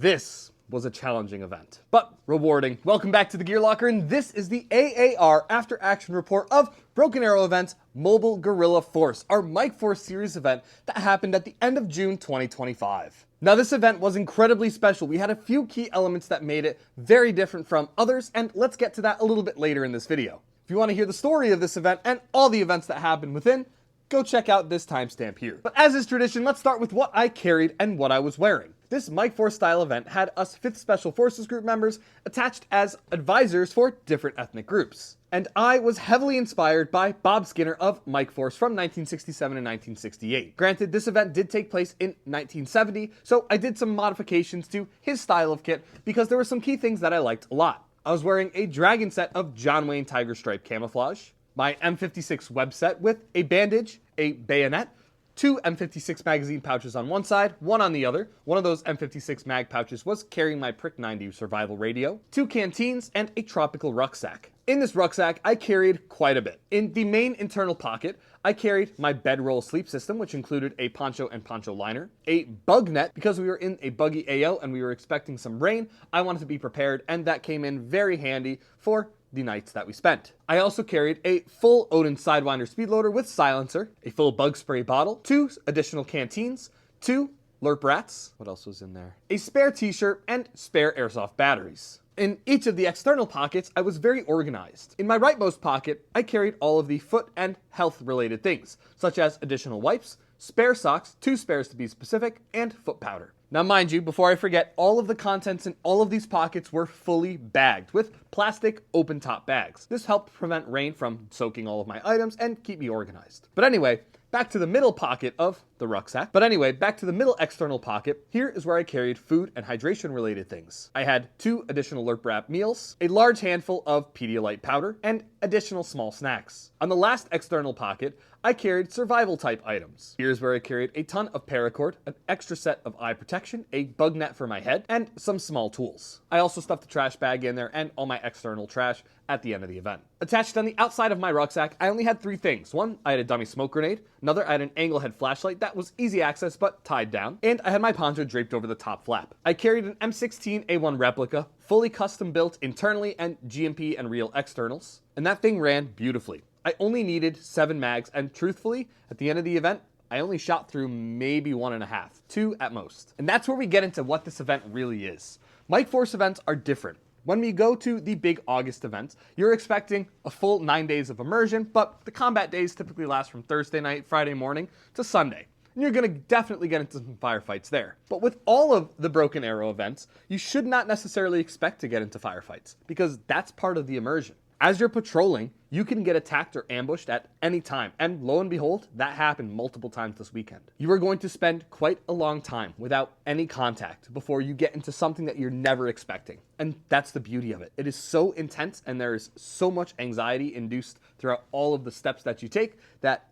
This was a challenging event, but rewarding. Welcome back to the Gear.Locker, and this is the AAR After Action Report of Broken Arrow Events Mobile Guerrilla Force, our Mike Force series event that happened at the end of June 2025. Now, this event was incredibly special. We had a few key elements that made it very different from others, and let's get to that a little bit later in this video. If you want to hear the story of this event and all the events that happened within, go check out this timestamp here. But as is tradition, let's start with what I carried and what I was wearing. This Mike Force style event had us 5th Special Forces group members attached as advisors for different ethnic groups. And I was heavily inspired by Bob Skinner of Mike Force from 1967 and 1968. Granted, this event did take place in 1970, so I did some modifications to his style of kit because there were some key things that I liked a lot. I was wearing a Dragon set of John Wayne Tiger Stripe camouflage, my M56 web set with a bandage, a bayonet, 2 M56 magazine pouches on one side, one on the other. One of those M56 mag pouches was carrying my Prick 90 survival radio, 2 canteens, and a tropical rucksack. In this rucksack, I carried quite a bit. In the main internal pocket, I carried my bedroll sleep system, which included a poncho and poncho liner, a bug net, because we were in a buggy AO and we were expecting some rain. I wanted to be prepared, and that came in very handy for the nights that we spent. I also carried a full Odin Sidewinder speedloader with silencer, a full bug spray bottle, 2 additional canteens, 2 Lerp rats, what else was in there? A spare t-shirt and spare airsoft batteries. In each of the external pockets, I was very organized. In my rightmost pocket, I carried all of the foot and health related things, such as additional wipes, spare socks, 2 spares to be specific, and foot powder. Now mind you, before I forget, all of the contents in all of these pockets were fully bagged with plastic open top bags. This helped prevent rain from soaking all of my items and keep me organized. But anyway, back to the middle pocket of the rucksack. Back to the middle external pocket. Here is where I carried food and hydration related things. I had 2 additional Lerp wrap meals, a large handful of Pedialyte powder, and additional small snacks. On the last external pocket, I carried survival type items. Here's where I carried a ton of paracord, an extra set of eye protection, a bug net for my head, and some small tools. I also stuffed a trash bag in there and all my external trash at the end of the event. Attached on the outside of my rucksack, I only had 3 things. One, I had a dummy smoke grenade. Another, I had an angle head flashlight that was easy access but tied down. And I had my poncho draped over the top flap. I carried an M16A1 replica, fully custom built internally and GMP and real externals. And that thing ran beautifully. I only needed 7 mags, and truthfully, at the end of the event, I only shot through maybe 1.5, 2 at most. And that's where we get into what this event really is. Mike Force events are different. When we go to the big August events, you're expecting a full 9 days of immersion, but the combat days typically last from Thursday night, Friday morning to Sunday. And you're going to definitely get into some firefights there. But with all of the Broken Arrow events, you should not necessarily expect to get into firefights, because that's part of the immersion. As you're patrolling, you can get attacked or ambushed at any time, and lo and behold, that happened multiple times this weekend. You are going to spend quite a long time without any contact before you get into something that you're never expecting. And that's the beauty of it. It is so intense, and there is so much anxiety induced throughout all of the steps that you take that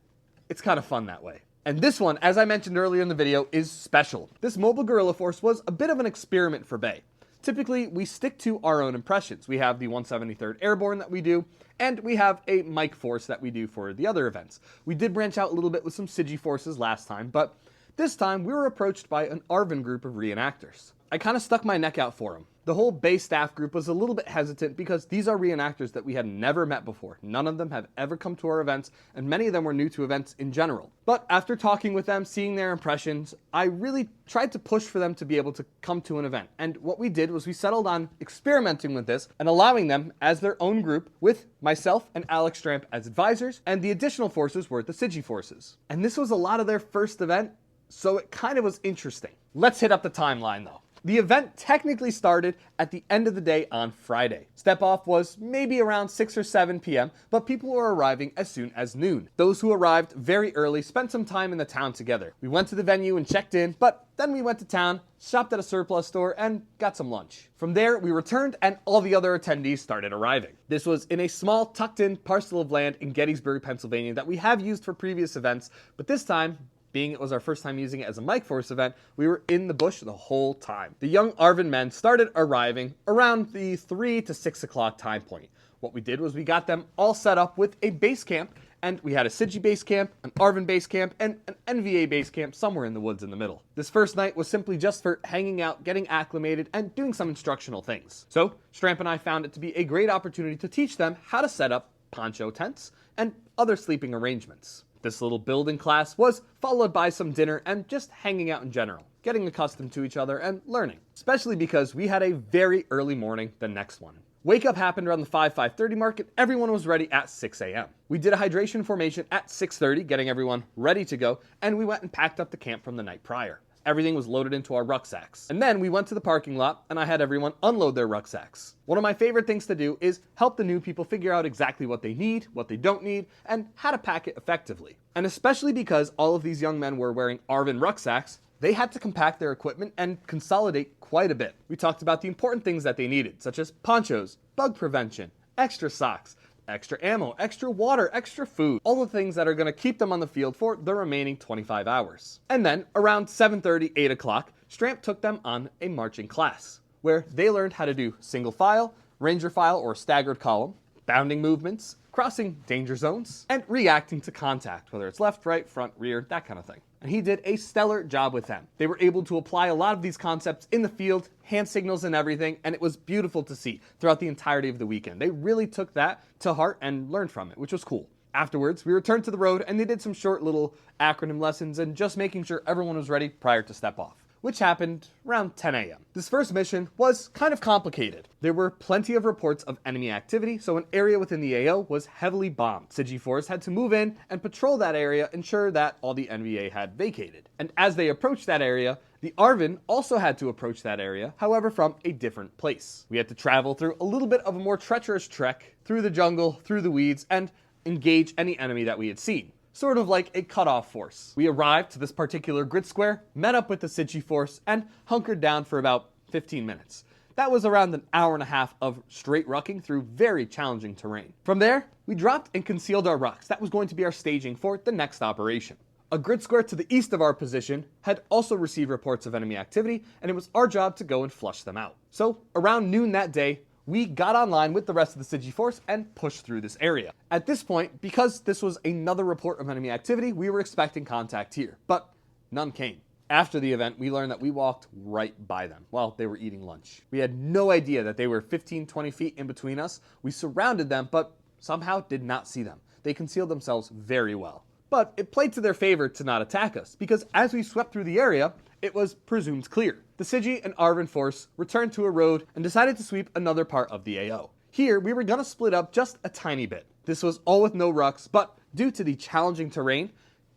it's kind of fun that way. And this one, as I mentioned earlier in the video, is special. This Mobile Guerrilla Force was a bit of an experiment for Bay. Typically, we stick to our own impressions. We have the 173rd Airborne that we do, and we have a Mike Force that we do for the other events. We did branch out a little bit with some SIGI forces last time, but this time we were approached by an ARVN group of reenactors. I kind of stuck my neck out for them. The whole Bay staff group was a little bit hesitant because these are reenactors that we had never met before. None of them have ever come to our events, and many of them were new to events in general. But after talking with them, seeing their impressions, I really tried to push for them to be able to come to an event. And what we did was we settled on experimenting with this and allowing them as their own group with myself and Alex Stramp as advisors, and the additional forces were the SIGI forces. And this was a lot of their first event, so it kind of was interesting. Let's hit up the timeline though. The event technically started at the end of the day on Friday. Step off was maybe around 6 or 7 p.m., but people were arriving as soon as noon. Those who arrived very early spent some time in the town together. We went to the venue and checked in, but then we went to town, shopped at a surplus store, and got some lunch. From there, we returned and all the other attendees started arriving. This was in a small tucked-in parcel of land in Gettysburg, Pennsylvania that we have used for previous events, but this time, being it was our first time using it as a Mike Force event, we were in the bush the whole time. The young ARVN men started arriving around the 3 to 6 o'clock time point. What we did was we got them all set up with a base camp and we had a Sigi base camp, an ARVN base camp, and an NVA base camp somewhere in the woods in the middle. This first night was simply just for hanging out, getting acclimated, and doing some instructional things. So Stramp and I found it to be a great opportunity to teach them how to set up poncho tents and other sleeping arrangements. This little building class was followed by some dinner and just hanging out in general, getting accustomed to each other and learning, especially because we had a very early morning the next one. Wake up happened around the 5:30 mark and everyone was ready at 6 a.m. We did a hydration formation at 6:30, getting everyone ready to go, and we went and packed up the camp from the night prior. Everything was loaded into our rucksacks. And then we went to the parking lot and I had everyone unload their rucksacks. One of my favorite things to do is help the new people figure out exactly what they need, what they don't need, and how to pack it effectively. And especially because all of these young men were wearing ARVN rucksacks, they had to compact their equipment and consolidate quite a bit. We talked about the important things that they needed, such as ponchos, bug prevention, extra socks, extra ammo, extra water, extra food, all the things that are going to keep them on the field for the remaining 25 hours. And then around 7:30, 8 o'clock, Stramp took them on a marching class, where they learned how to do single file, ranger file or staggered column, bounding movements, crossing danger zones, and reacting to contact, whether it's left, right, front, rear, that kind of thing. And he did a stellar job with them. They were able to apply a lot of these concepts in the field, hand signals and everything, and it was beautiful to see throughout the entirety of the weekend. They really took that to heart and learned from it, which was cool. Afterwards, we returned to the road and they did some short little acronym lessons and just making sure everyone was ready prior to step off, which happened around 10 a.m. This first mission was kind of complicated. There were plenty of reports of enemy activity, so an area within the AO was heavily bombed. Sigi Force had to move in and patrol that area, ensure that all the NVA had vacated. And as they approached that area, the ARVN also had to approach that area, however from a different place. We had to travel through a little bit of a more treacherous trek, through the jungle, through the weeds, and engage any enemy that we had seen. Sort of like a cutoff force. We arrived to this particular grid square, met up with the Sigi force, and hunkered down for about 15 minutes. That was around an hour and a half of straight rucking through very challenging terrain. From there, we dropped and concealed our rucks. That was going to be our staging for the next operation. A grid square to the east of our position had also received reports of enemy activity, and it was our job to go and flush them out. So, around noon that day, we got online with the rest of the Sigi force and pushed through this area. At this point, because this was another report of enemy activity, we were expecting contact here, but none came. After the event, we learned that we walked right by them while they were eating lunch. We had no idea that they were 15-20 feet in between us. We surrounded them, but somehow did not see them. They concealed themselves very well. But it played to their favor to not attack us, because as we swept through the area, it was presumed clear. The Sigi and ARVN force returned to a road and decided to sweep another part of the AO. Here, we were going to split up just a tiny bit. This was all with no rucks, but due to the challenging terrain,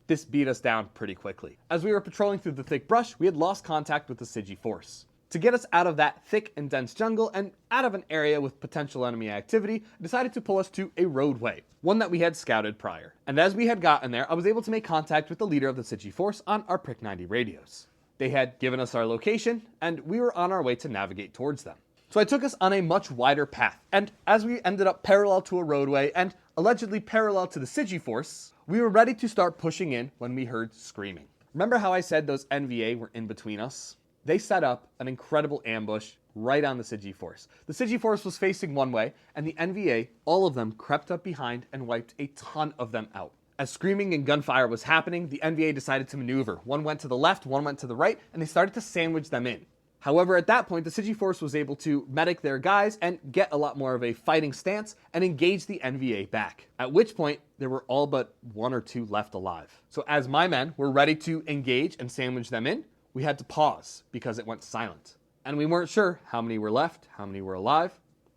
this beat us down pretty quickly. As we were patrolling through the thick brush, we had lost contact with the Sigi force. To get us out of that thick and dense jungle and out of an area with potential enemy activity, I decided to pull us to a roadway, one that we had scouted prior. And as we had gotten there, I was able to make contact with the leader of the Sigi force on our Prick 90 radios. They had given us our location, and we were on our way to navigate towards them. So I took us on a much wider path, and as we ended up parallel to a roadway and allegedly parallel to the Sigi force, we were ready to start pushing in when we heard screaming. Remember how I said those NVA were in between us? They set up an incredible ambush right on the Sigi force. The Sigi force was facing one way, and the NVA, all of them, crept up behind and wiped a ton of them out. As screaming and gunfire was happening, the NVA decided to maneuver. One went to the left, one went to the right, and they started to sandwich them in. However, at that point, the Sigi force was able to medic their guys and get a lot more of a fighting stance and engage the NVA back. At which point, there were all but one or two left alive. So as my men were ready to engage and sandwich them in, we had to pause because it went silent. And we weren't sure how many were left, how many were alive,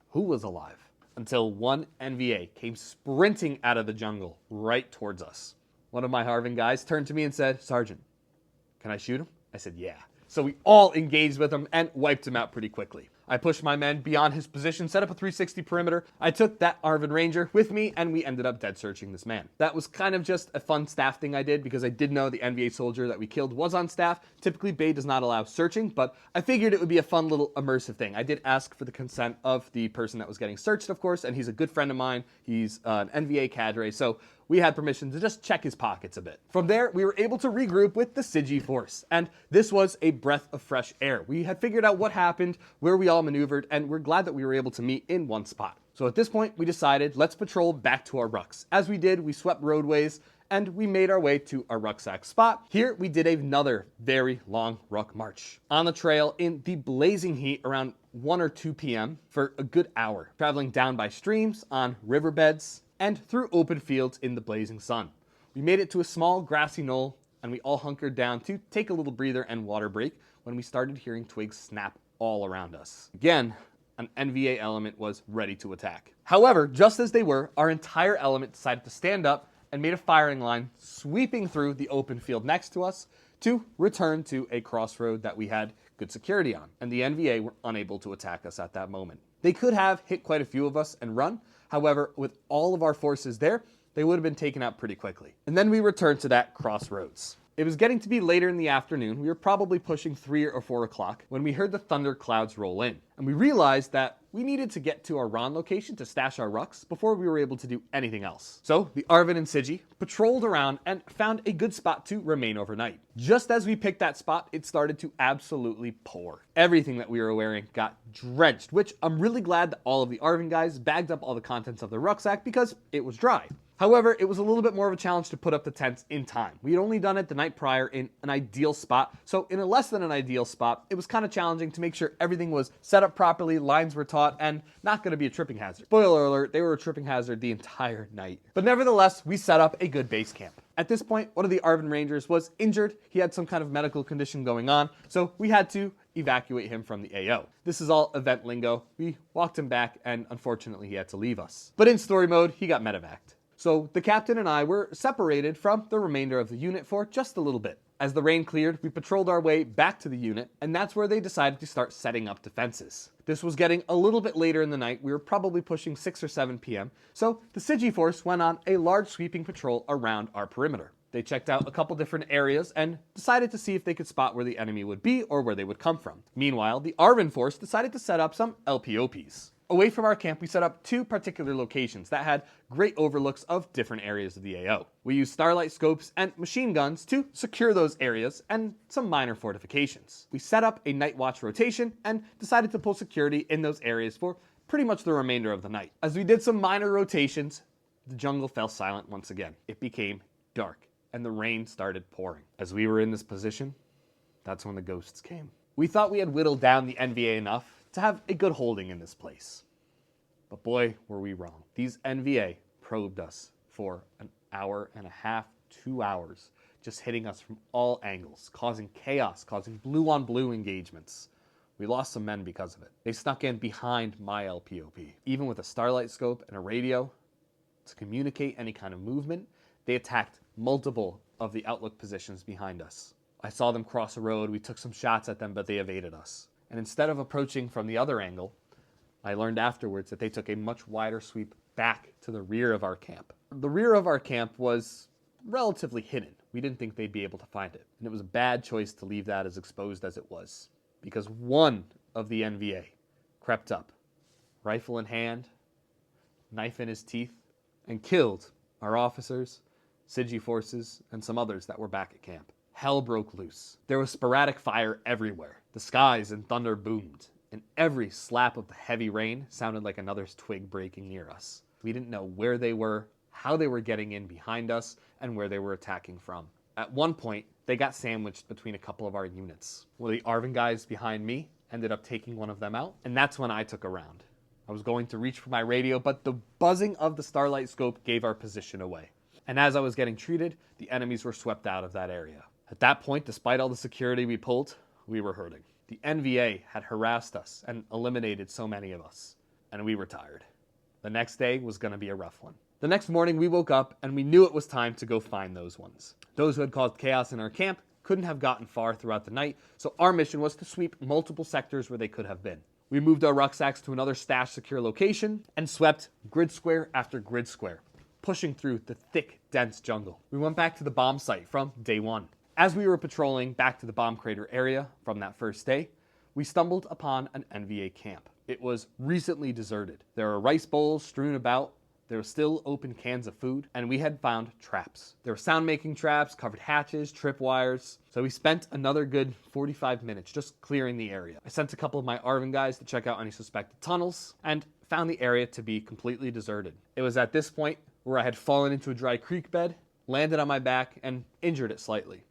who was alive, until one NVA came sprinting out of the jungle right towards us. One of my ARVN guys turned to me and said, "Sergeant, can I shoot him?" I said, "Yeah." So we all engaged with him and wiped him out pretty quickly. I pushed my men beyond his position, set up a 360 perimeter. I took that ARVN Ranger with me, and we ended up dead searching this man. That was kind of just a fun staff thing I did because I did know the NVA soldier that we killed was on staff. Typically, Bay does not allow searching, but I figured it would be a fun little immersive thing. I did ask for the consent of the person that was getting searched, of course, and he's a good friend of mine. He's an NVA cadre, so we had permission to just check his pockets a bit. From there, we were able to regroup with the Sigi force, and this was a breath of fresh air. We had figured out what happened, where we all maneuvered, and we're glad that we were able to meet in one spot. So at this point, we decided let's patrol back to our rucks. As we did, we swept roadways and we made our way to our rucksack spot. Here we did another very long ruck march on the trail in the blazing heat around 1 or 2 p.m. for a good hour, traveling down by streams, on riverbeds, and through open fields in the blazing sun. We made it to a small grassy knoll and we all hunkered down to take a little breather and water break when we started hearing twigs snap all around us. Again, an NVA element was ready to attack. However, just as they were, our entire element decided to stand up and made a firing line sweeping through the open field next to us to return to a crossroad that we had good security on, and the NVA were unable to attack us at that moment. They could have hit quite a few of us and run. However, with all of our forces there, they would have been taken out pretty quickly. And then we returned to that crossroads. It was getting to be later in the afternoon. We were probably pushing 3 or 4 o'clock when we heard the thunder clouds roll in. And we realized that we needed to get to our RON location to stash our rucks before we were able to do anything else. So the ARVN and Sigi patrolled around and found a good spot to remain overnight. Just as we picked that spot, it started to absolutely pour. Everything that we were wearing got drenched, which I'm really glad that all of the ARVN guys bagged up all the contents of their rucksack because it was dry. However, it was a little bit more of a challenge to put up the tents in time. We had only done it the night prior in an ideal spot, so in a less than an ideal spot, it was kind of challenging to make sure everything was set up properly, lines were taut, and not going to be a tripping hazard. Spoiler alert, they were a tripping hazard the entire night. But nevertheless, we set up a good base camp. At this point, one of the ARVN Rangers was injured. He had some kind of medical condition going on, so we had to evacuate him from the AO. This is all event lingo. We walked him back, and unfortunately, he had to leave us. But in story mode, he got medevaced. So the captain and I were separated from the remainder of the unit for just a little bit. As the rain cleared, we patrolled our way back to the unit, and that's where they decided to start setting up defenses. This was getting a little bit later in the night. We were probably pushing 6 or 7 p.m. So the Sigi force went on a large sweeping patrol around our perimeter. They checked out a couple different areas and decided to see if they could spot where the enemy would be or where they would come from. Meanwhile, the ARVN force decided to set up some LPOPs. Away from our camp, we set up 2 particular locations that had great overlooks of different areas of the AO. We used starlight scopes and machine guns to secure those areas and some minor fortifications. We set up a night watch rotation and decided to pull security in those areas for pretty much the remainder of the night. As we did some minor rotations, the jungle fell silent once again. It became dark and the rain started pouring. As we were in this position, that's when the ghosts came. We thought we had whittled down the NVA enough to have a good holding in this place. But boy, were we wrong. These NVA probed us for an hour and a half, 2 hours, just hitting us from all angles, causing chaos, causing blue-on-blue engagements. We lost some men because of it. They snuck in behind my LPOP. Even with a starlight scope and a radio to communicate any kind of movement, they attacked multiple of the outlook positions behind us. I saw them cross a road, we took some shots at them, but they evaded us. And instead of approaching from the other angle, I learned afterwards that they took a much wider sweep back to the rear of our camp. The rear of our camp was relatively hidden. We didn't think they'd be able to find it. And it was a bad choice to leave that as exposed as it was, because one of the NVA crept up, rifle in hand, knife in his teeth, and killed our officers, Sigi forces, and some others that were back at camp. Hell broke loose. There was sporadic fire everywhere. The skies and thunder boomed, and every slap of the heavy rain sounded like another twig breaking near us. We didn't know where they were, how they were getting in behind us, and where they were attacking from. At one point, they got sandwiched between a couple of our units. One of the ARVN guys behind me ended up taking one of them out, and that's when I took a round. I was going to reach for my radio, but the buzzing of the starlight scope gave our position away. And as I was getting treated, the enemies were swept out of that area. At that point, despite all the security we pulled, we were hurting. The NVA had harassed us and eliminated so many of us, and we were tired. The next day was going to be a rough one. The next morning, we woke up and we knew it was time to go find those ones. Those who had caused chaos in our camp couldn't have gotten far throughout the night, so our mission was to sweep multiple sectors where they could have been. We moved our rucksacks to another stash secure location and swept grid square after grid square, pushing through the thick, dense jungle. We went back to the bomb site from day one. As we were patrolling back to the bomb crater area from that first day, we stumbled upon an NVA camp. It was recently deserted. There were rice bowls strewn about, there were still open cans of food, and we had found traps. There were sound-making traps, covered hatches, tripwires. So we spent another good 45 minutes just clearing the area. I sent a couple of my ARVN guys to check out any suspected tunnels, and found the area to be completely deserted. It was at this point where I had fallen into a dry creek bed, landed on my back, and injured it slightly.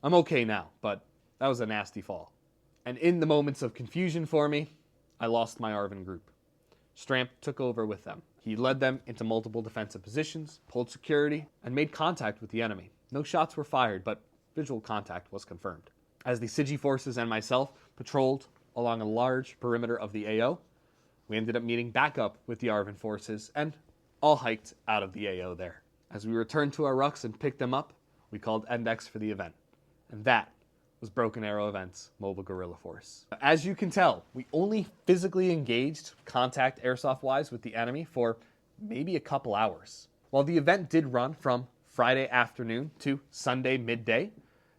I'm okay now, but that was a nasty fall. And in the moments of confusion for me, I lost my ARVN group. Stramp took over with them. He led them into multiple defensive positions, pulled security, and made contact with the enemy. No shots were fired, but visual contact was confirmed. As the SIGI forces and myself patrolled along a large perimeter of the AO, we ended up meeting back up with the ARVN forces and all hiked out of the AO there. As we returned to our rucks and picked them up, we called Index for the event. And that was Broken Arrow Events Mobile Guerrilla Force. As you can tell, we only physically engaged contact airsoft-wise with the enemy for maybe a couple hours. While the event did run from Friday afternoon to Sunday midday,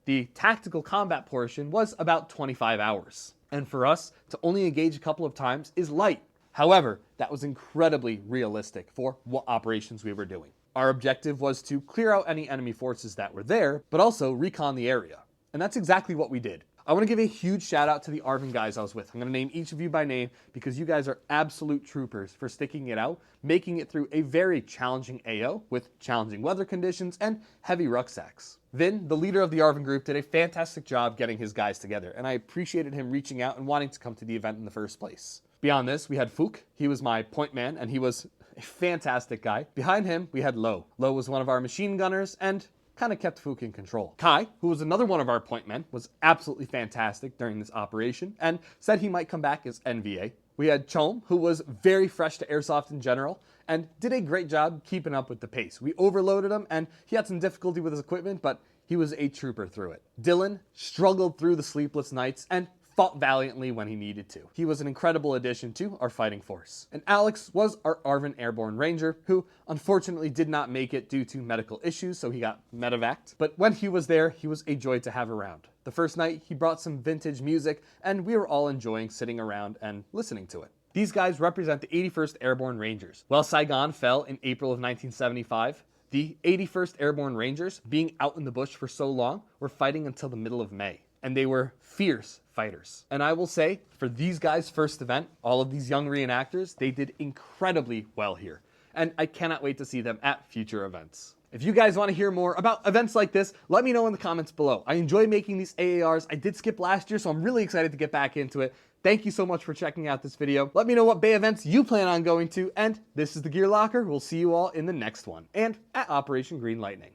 the tactical combat portion was about 25 hours. And for us to only engage a couple of times is light. However, that was incredibly realistic for what operations we were doing. Our objective was to clear out any enemy forces that were there, but also recon the area. And that's exactly what we did. I want to give a huge shout out to the ARVN guys I was with. I'm going to name each of you by name because you guys are absolute troopers for sticking it out, making it through a very challenging AO with challenging weather conditions and heavy rucksacks. Binh, the leader of the ARVN group, did a fantastic job getting his guys together, and I appreciated him reaching out and wanting to come to the event in the first place. Beyond this, we had Fook. He was my point man, and he was a fantastic guy. Behind him, we had Lo. Lo was one of our machine gunners, and kind of kept Fook in control. Kai, who was another one of our point men, was absolutely fantastic during this operation and said he might come back as NVA. We had Chom, who was very fresh to airsoft in general and did a great job keeping up with the pace. We overloaded him and he had some difficulty with his equipment, but he was a trooper through it. Dylan struggled through the sleepless nights and fought valiantly when he needed to. He was an incredible addition to our fighting force. And Alex was our ARVN Airborne Ranger, who unfortunately did not make it due to medical issues, so he got medevaced. But when he was there, he was a joy to have around. The first night, he brought some vintage music, and we were all enjoying sitting around and listening to it. These guys represent the 81st Airborne Rangers. While Saigon fell in April of 1975, the 81st Airborne Rangers, being out in the bush for so long, were fighting until the middle of May. And they were fierce fighters. And I will say, for these guys' first event, all of these young reenactors, they did incredibly well here. And I cannot wait to see them at future events. If you guys want to hear more about events like this, let me know in the comments below. I enjoy making these AARs. I did skip last year, so I'm really excited to get back into it. Thank you so much for checking out this video. Let me know what Bay events you plan on going to. And this is the Gear Locker. We'll see you all in the next one. And at Operation Green Lightning.